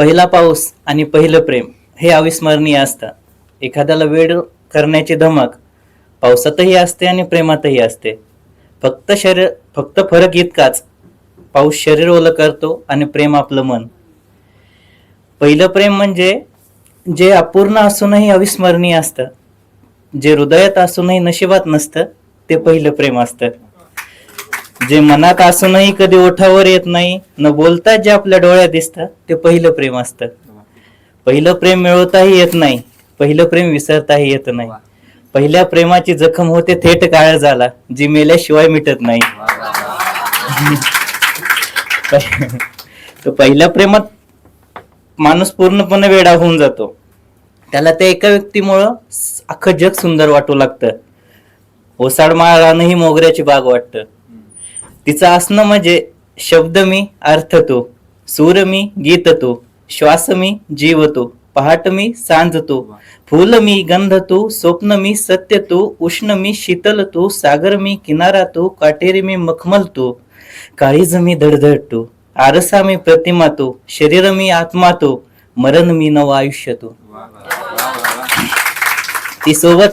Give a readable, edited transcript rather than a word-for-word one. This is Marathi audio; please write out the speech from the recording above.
पहिला पाऊस आणि पहिलं प्रेम हे अविस्मरणीय असतं. एखाद्याला वेड करण्याची धमक पावसातही असते आणि प्रेमातही असते. फक्त फरक इतकाच, पाऊस शरीर ओलं करतो आणि प्रेम आपलं मन. पहिलं प्रेम म्हणजे जे अपूर्ण असूनही अविस्मरणीय असतं, जे हृदयात असूनही नशिबात नसतं, ते पहिलं प्रेम असतं. जे मनात असूनही कधी ओठावर येत नाही, न बोलता जे आपल्या डोळ्यात दिसतं, ते पहिलं प्रेम असतं. पहिलं प्रेम मिळवताही येत नाही, पहिलं प्रेम विसरताही येत नाही. पहिल्या प्रेमाची जखम होते थेट काळजाला, जी मेल्याशिवाय मिटत नाही. तर पहिल्या प्रेमात माणूस पूर्णपणे वेडा होऊन जातो. त्याला त्या एका व्यक्तीमुळं अख्खं जग सुंदर वाटू लागतं. ओसाड माळानही मोगऱ्याची बाग वाटतं. तिचं असणं म्हणजे शब्द मी, अर्थ तो, सूर मी, गीत तो, श्वास मी, जीव तो, पहाट मी, सांज तो, फूल मी, गंध तू, स्वप्न मी, सत्य तू, उष्ण मी, शीतल तू, सागर मी, किनारा तू, काटेरी मी, मखमल तू, काळीज मी, धडधड तू, आरसा मी, प्रतिमा तू, शरीर मी, आत्मा तू, मरण मी, नव आयुष्य तू. ती सोबत